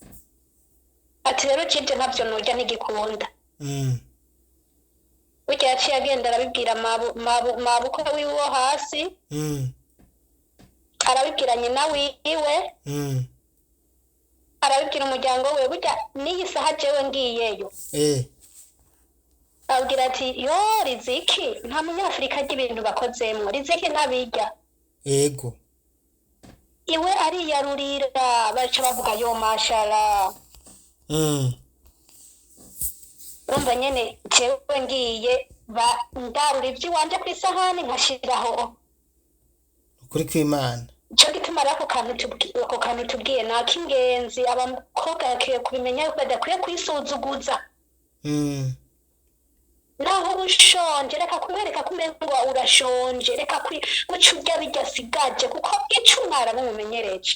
ati rero cibyo ntabyo nurya ntigikunda burya yaciye agenda arabibwira mabuko wiwe wo hasi arabibwira nyina wiwe arabibwira umuryango we burya n'iyi saha jewe ngiyeyo abwira ati yo Riziki nta munyafurika arya ibintu bakozemwo Riziki ntabirya ego iwe ariyarurira baca bavuga yo mashara urumva nyene jewe ngiye ndarura ivy'iwanje kw'isahani nkashiraho ukuri kw'Imana ico gituma rero ako kantu tubwiye nak'ingenzi abakobwa bakwiye kubimenya yuko badakwiye kwisuzuguza naho ushonje reka kumwereka kumengo urashonje reka guca urya birya sigaje kuko ico umwara bumumenyereje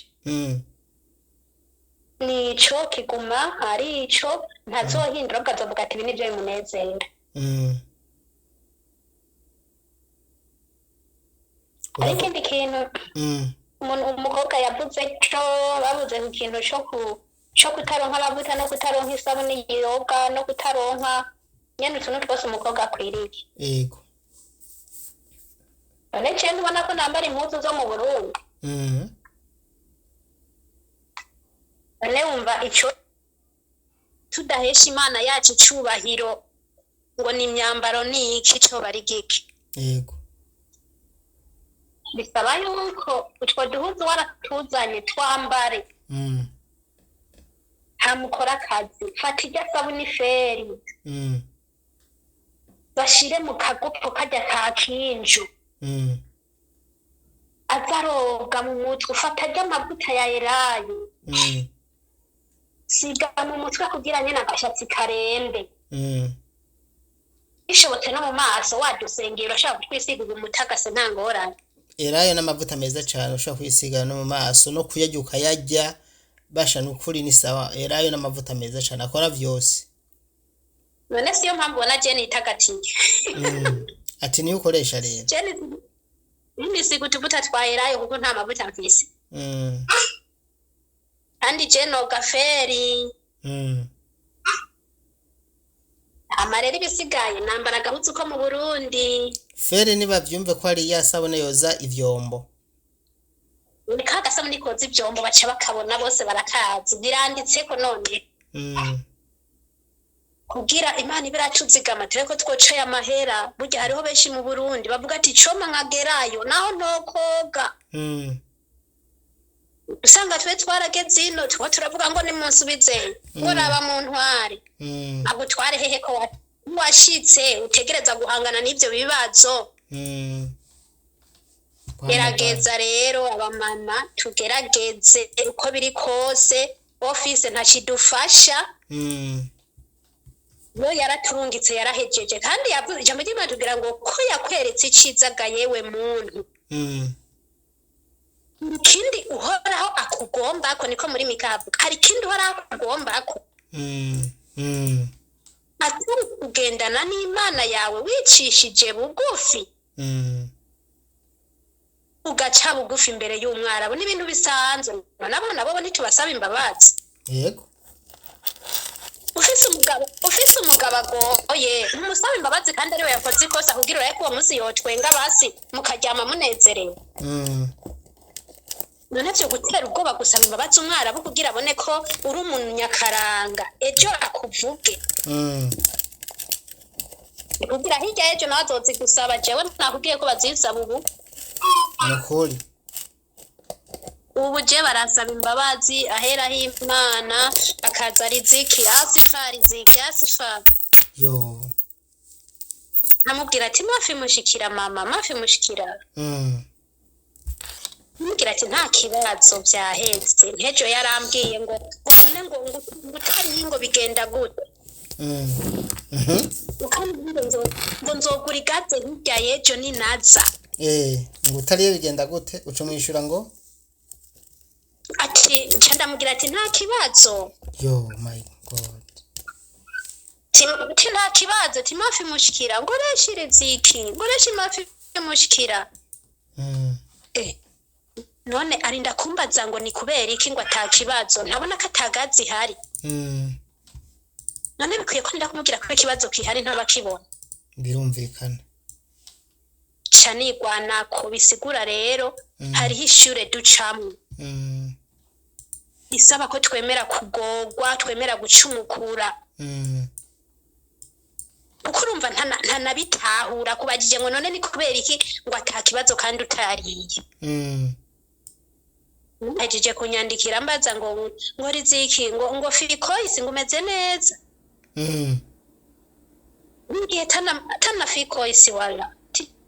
nico kiguma ari ico ntazohindura ukazovuga ati ibi nivyo bimunezera ariko ikindi kintu umukobwa yavuze ko bavuze ku kintu cyo kutaronka amavuta no kutaronka isabune yiyoga no kutaronka nyene utuntu twose umukobwa akwiriye. Yego. None cyane ubona ko nambara impuzu zo mu Burundi. None wumva ico tudahesha Imana yacu icubahiro ngo ni imyambaro ni iki cyo bari giki. Yego. Bisaba yuko utwo duhuzu waratuzanye twambare. Hamukora akazi fata irya sabuni feri. Bashire mu kagopo kajya ka kinju. Azaroga mu mutwe ufata rya mavuta ya elayo. Siga mu mutwe kugira nyine agashatsi karembe. Ishobotse no mu maso wadusengera ushaka kwisiga umutagase ntangorane. Elayo n'amavuta meza cyane ushaka kwisiga no mu maso no kuyajuka yajya basha nukuri ni sawa. Elayo n'amavuta meza cyane akora vyose. None siyo mpamvu bona Jenny itagatiye. Ati niyo ukoresha rero. Jenny nisiga utuvuta twa Elayo kuko nta mavuta mfise. Kandi Jeno gaferi. Amareri bisigaye nambara gahuzu ko mu Burundi. Feri niba vyumve ko ari yasabone yoza ivyombo. Ni kaga sabuni koza ivyombo baca bakabona bose barakazi. Biranditse ko none. Kugira Imana ibiracuzigama tureko twocaye amahera burya hariho benshi mu Burundi bavuga ati coma nkagerayo naho ntokoga. Usanga twe twarageze ino turavuga ngo ni munsubize ngo raba mu ntware. Abo tware hehe ko washitse utegereza guhangana n'ivyo bibazo. Gerageza rero abamama tugerageze uko biri kose office ntakidufasha. Yo yaraturungitse yarahejeje kandi yavuze ijambo ry'Imana tugira ngo ko yakweretse icizaga yewe muntu. Kindi uhoraho akugomba ko niko muri mikabu hari kindi uhoraho akugomba ko. Atari kugendana n'Imana yawe wicishije bugufi. Ugaca bugufi imbere y'umwarabu n'ibintu bisanzwe nabona bo ntitubasaba imbabazi. Yego. Ufise umugabo agoye umusaba imbabazi kandi ariwe yakoze ikosa kugira uraye ko uwo munsi yotwenga basi mukaryama munezerewe. None vyo gutera ubwoba gusaba imbabazi umwarabu kugira abone ko uri umunyakaranga ejo akuvuge. Kugira hirya ejo nawe azozi gusaba jewe nakubwiye ko bazisaba ubu. Nakuri. Ubu je barasaba imbabazi ahera h'Imana akaza riziki asifari. Yo. Namubwira ati mafi mushikira mama mafi mushikira. Namubwira ati nta kibazo byahetse ntejo yarambwiye ngo none ngo utari ngo bigenda gute. Ngo nzogura igaze hirya yejo ni naza. Ngo utari bigenda gute uco mwishura ngo ati ndamubwira ati nta kibazo. Yo my god. Nta kibazo timafi mushikira ngoreshire ziki ngoreshe mafi mushikira. None arinda kumbaza ngo ni kubera iki ngo atakibazo ntabona ko atagazi hari. None bikwiye ko ndakumubwira ko ikibazo kihari ntabakibona. Birumvikana. Canigwana ko bisigura rero hariho ishure ducamwe. Isaba ko twemera kugogwa twemera gucumukura. Uko urumva ntanabitahura kubagije ngo none ni kubera iki ngo atakibazo kandi utariye. Ajije kunyandikira mbaza ngo riziki ngo fikoisi ngumeze neza. Ngiye tana fikoisi wala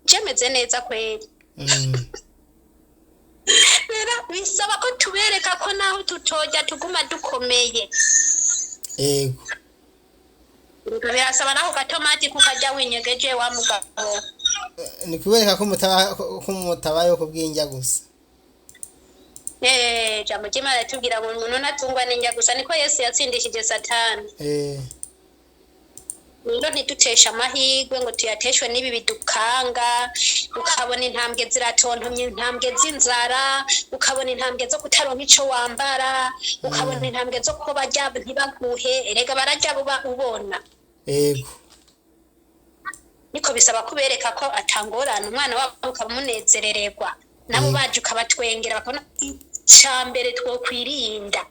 jemeze neza kweli. Rero bisaba ko tubereka ko naho tutoja tuguma dukomeye. Ego. Birasaba naho gatomati kukajya winyegeje wa mugabo. Ni kubereka ko mutabayo kubwinjya gusa. Jambo ry'Imana tubwira ngo umuntu natungwa n'injya gusa niko Yesu yatsindishije Satani. rero ntiduteshe amahirwe ngo tuyateshwe n'ibi bidukanga, ukabona intambwe ziratontomye, intambwe z'inzara, ukabona intambwe zo kutaronka ico wambara, ukabona intambwe zo ko barya ntibaguhe, erega bararya buba ubona. Yego. Niko bisaba kubereka ko atangorana umwana wabo ukamunezerererwa, nabo baje ukabatwengera bakabona icambere twokwirinda.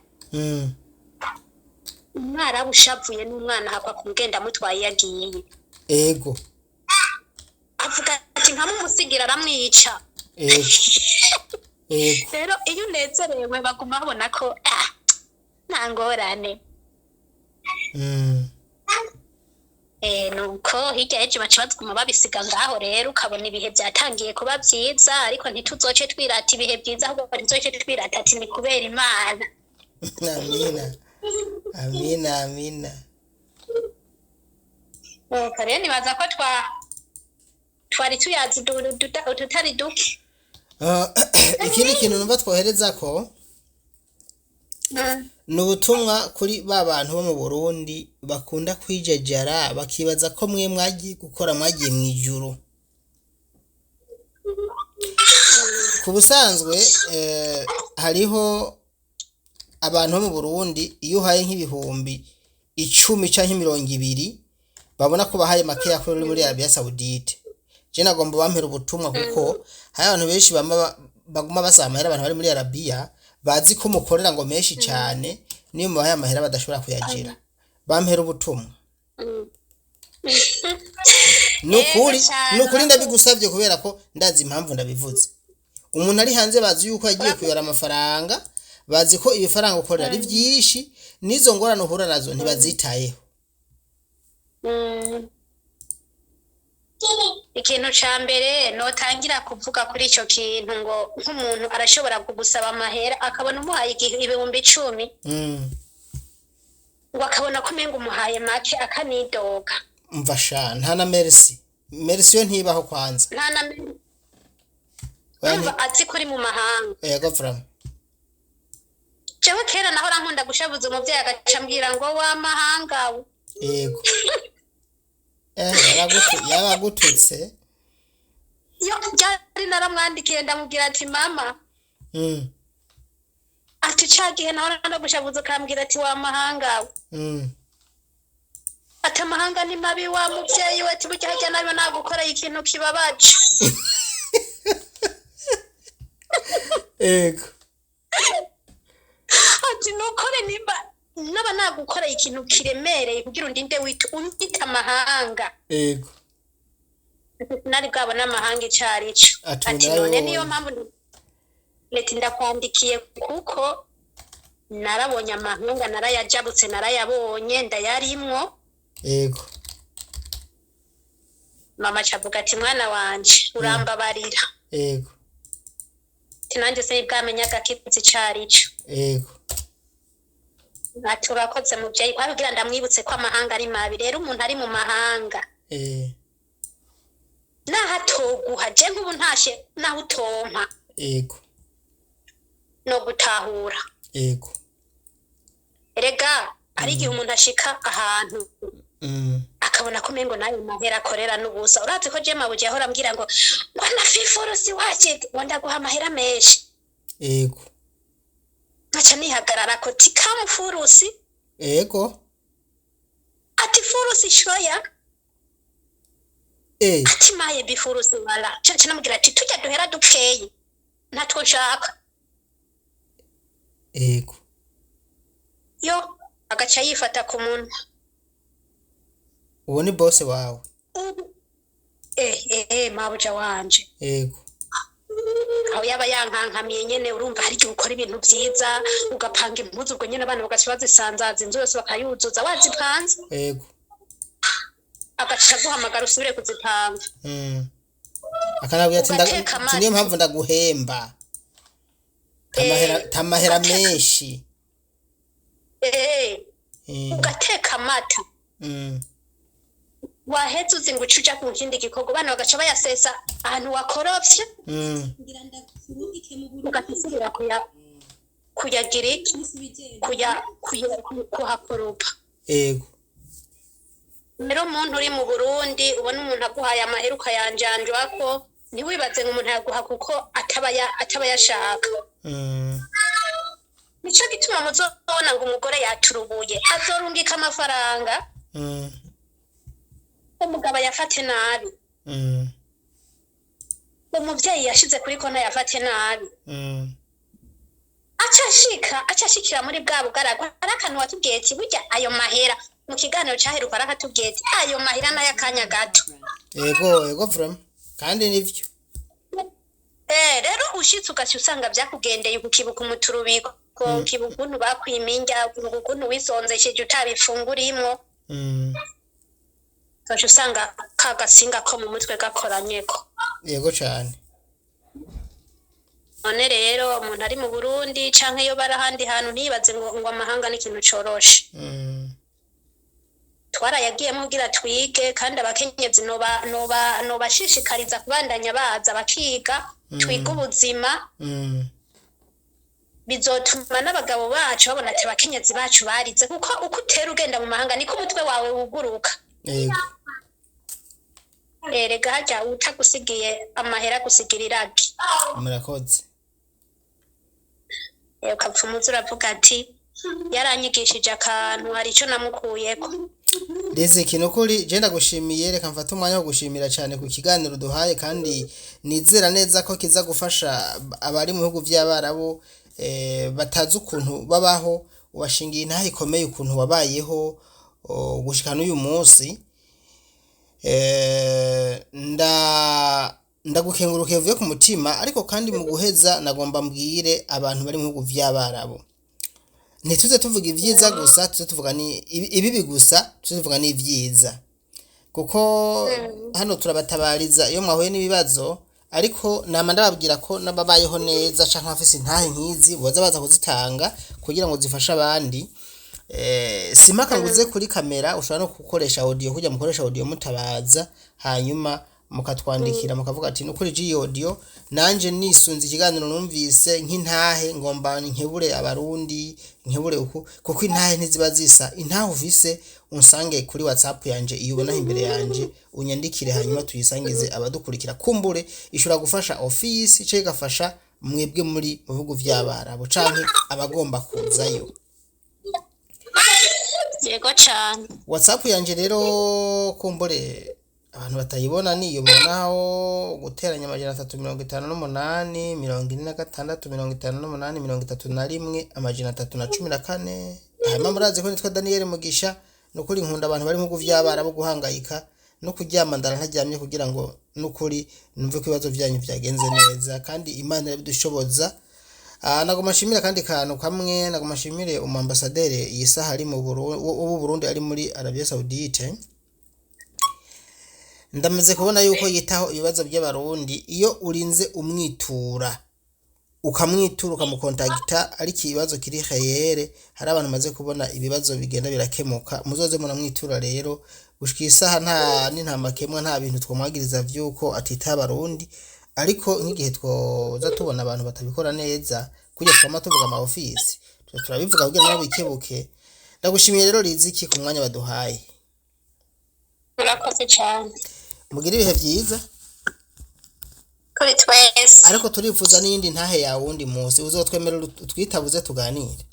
Umwarabu ushavuye n'umwana hakwa kumugenda mutwaye yagiye. Yego. Avuga ati nkamumusigira aramwica. Yego. Yego. Rero iyo unezerewe baguma babona ko ntangorane. Nuko hirya y'ejo baca baguma babisiga ngaho, rero ukabona ibihe byatangiye kuba byiza, ariko ntituzoce twirata ibihe byiza, ahubwo tuzoce twirata ati ni kubera Imana. Amina. Amina, amina. Kare nibaza ko twari tuyazi tutari duke. Ikindi kintu numva twohereza ko nubutumwa kuri ba bantu bo mu Burundi bakunda kwijejara bakibaza ko mwe mwagiye gukora mwagiye mu ijuru. Ku busanzwe hariho abantu bo mu Burundi iyo uhaye nk'ibihumbi 10 canke 20 babona ko bahaye makeya kuri muri Arabia Saudite. Je nagomba bampera ubutumwa kuko hari abantu benshi baguma basamahera abantu bari muri Arabia bazi ko mukorera ngo menshi cyane niyo mubahaye amahera badashobora kuyagira. Bampera ubutumwa. Nukuri ndabigusavye kubera ko ndazi impamvu ndabivuze. Umuntu ari hanze bazi yuko yagiye kuyora amafaranga, bazi ko ibifaranga ukorera ari byinshi, nizo ngorane uhura nazo ntibazitayeho. Ikintu ca mbere notangira kuvuga kuri ico kintu ngo nk'umuntu arashobora kugusaba amahera akabona umuhaye ibihumbi 10 ngo akabona ko umenga umuhaye make akanidoga. Umva sha nta na merci yo ntibaho kwanza. Nta na merci. Umva ati kuri mu mahanga. Yego from. Jewe kera naho rankunda gushabuza umuvyeyi agaca mbwira ngo wa mahanga. Yego. Yaragututse. Yo byari naramwandikiye ndamubwira ati mama. Ati cagihe naho ndagushabuza kambwira ati wa mahanga. Ati amahanga ni mabi wa muvyeyi we ati burya hajya nayo nagukora ikintu kibabaje. Ego. Ati nukore nimba naba nagukora ikintu kiremereye kugira undinde wita amahanga. Ego. Nari bwabona amahanga icarico. Ati none niyo mpamvu leti ndakwandikiye kuko narabonye amahanga narayajabutse narayabonye ndayarimwo. Ego. Mama cavuga ati mwana wanje urambabarira. Ego. Tinanje se bwamenya gakitsi carico. Ego. Naturakoze muvyeyi kwabigira ndamwibutse ko amahanga ari mabi, rero umuntu ari mu mahanga. Nahatoguha je nk'ubu ntashe naho utompa. Ego. No gutahura. Ego. Erega ari igihe umuntu ashika ahantu akabona ko mengo nayo mahera akorera n'ubusa. Urazi ko je mabuje ahora ambwira ngo na fiforusi waje wanda guha amahera menshi. Ego. Acha nihagarara ko tikamu furusi. Ego. Ati furusi shoya. Ati maye bifurusi wala. Chacha namubwira ati tujya duhera dukeye. Natwo nshaka. Ego. Yo agaca yifata ku munwa. Uwo ni boss wawe. Mabuja wanje. Ego. Aho yaba yankankamiye nyene urumva hari igihe ukora ibintu byiza ugapanga impuzu ubwo nyene abana bagaca bazisanzaza inzu yose bakayuzuza wazipanze. Ego. Agaca guhamagara usubire kuzipanga. Akanabwira ati niyo mpamvu ndaguhemba. Tamahera menshi. Ugateka amata. Waheze uzi ngo ucuja ku kindi gikorwa bana bagaca bayasesa ahantu wakorovye. ngira ndakurungike mu Burundi Ugatisubira kuyagira kuhakoropa. Ego. rero umuntu uri mu Burundi ubona umuntu aguhaye amahera ukayanjanjwa ko ntiwibaze ngo umuntu yaguha kuko ataba yashaka. Nico gituma muzobona ngo umugore yaturubuye azorungika amafaranga umugabo yafate nabi, umuvyeyi yashize kuri konti yafate nabi, acashikira muri bwa bugaragwa arakantu watubwiye ati burya ayo mahera mu kiganiro cyaheruka arakatubwiye ati ayo mahera n'ayakanya gato. Yego vrema kandi nivyo. Rero ushitse ugaca usanga vyakugendeye ukibuka umuturubiko ukibuka ukuntu bakwiminja ukuntu wisonzesheje utabifungurimwo ugaca usanga kagasinga ko mu mutwe gakoranyeko. Yego cane. None rero umuntu ari mu Burundi canke iyo bari ahandi hantu ntibaze ngo amahanga ni ikintu coroshe. Twarayagiyemo kugira twige kandi abakenyezi nobashishikariza kubandanya baza bakiga twiga ubuzima bizotuma n'abagabo bacu babona ati abakenyezi bacu barize kuko uko utera ugenda mu mahanga niko umutwe wawe wuguruka. Erega harya utagusigiye amahera gusigira iragi. Murakoze. Ukapfumuza uravuga ati yaranyigishije akantu hari ico namukuyeko. Riziki nukuri je ndagushimiye, reka mfata umwanya wo gushimira cyane ku kiganiro duhaye kandi nizera neza ko kiza gufasha abari mu bihugu by'Abarabu batazi ukuntu babaho, washingiye intahe ikomeye ukuntu wabayeho gushika n'uyu munsi. Ndagukengurukiye vuye ku mutima, ariko kandi mu guheza nagomba mbwire abantu bari mu bihugu by'Abarabu ntituze tuvuga ivyiza gusa, tuze tuvuga ni ibibi gusa, tuze tuvuga ni ivyiza kuko hano turabatabariza iyo mwahuye n'ibibazo, ariko nama ndababwira ko nababayeho neza canke afise intahe nkizi boza baza kuzitanga kugira ngo zifashe abandi. Simaka nguze kuri kamera, ushobora no gukoresha audio kujya mukoresha audio mutabaza, hanyuma mukatwandikira mukavuga ati nukuri ji audio nanje nisunze ikiganiro numvise nk'intahe ngomba nkebure abarundi nkebure uku kuko intahe ntiziba zisa. Intahe ufise unsange kuri WhatsApp yanje iyo ubona imbere yanje unyandikire, hanyuma tuyisangize abadukurikira. Kumbure ishobora gufasha office cyo igafasha mwebwe muri mu bihugu by'Abarabu canke abagomba kuzayo. Yego cyane. WhatsApp yanje rero kumbure abantu batayibona niyo bonaho guteranya 358 46 381 hanyuma murazi ko nitwa Daniel Mugisha. Nukuri nkunda abantu bari mu bihugu by'Abarabu guhangayika no kuryama ndara ntaryamye kugira ngo nukuri numve ko ibibazo byanyu byagenze neza kandi Imana yabidushoboza. Nagomashimira kandi kantu kamwe, nagomashimire umambasaderi yisaha ari mu Burundi ari muri Arabia Saudite. Ndamaze kubona yuko yitaho ibibazo by'abarundi. Iyo urinze umwitura ukamwitura ukamukontakta ari kibazo kiri khayere, hari abantu maze kubona ibibazo bigenda birakemuka. Muzoze munamwitura rero gushika isaha nta n'intamakemwa nta bintu twomwagiriza vyuko atita abarundi, ariko nk'igihe twoza tubona abantu batabikora neza kujya twama tuvuga ama office turabivuga kugira ngo bikebuke. Ndagushimiye rero Riziki ku mwanya baduhaye. Murakoze cyane. Mugira ibihe byiza kuri twese. Ariko turifuza n'indi ntahe yawe undi munsi uzotwemerera twitabuze tuganire.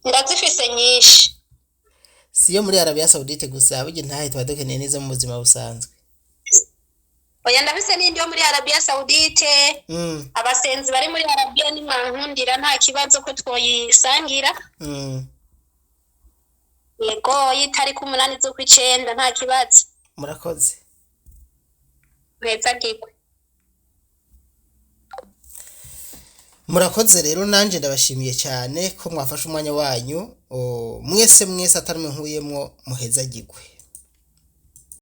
Ndazifise nyinshi. Siyo muri Arabia Saudite gusa, abije ntahe twadukeneye neza mu buzima busanzwe. Oya ndabise n'indi yo muri Arabia Saudite. Abasenzi bari muri Arabia ni mwankundira nta kibazo ko twoyisangira. Yego yitariki 8 z'ukwicenda nta kibazo. Murakoze. Murakoze rero nanje ndabashimiye cyane ko mwafashe umwanya wanyu. Mwese atari mwe nkuyemwo muhezagirwe.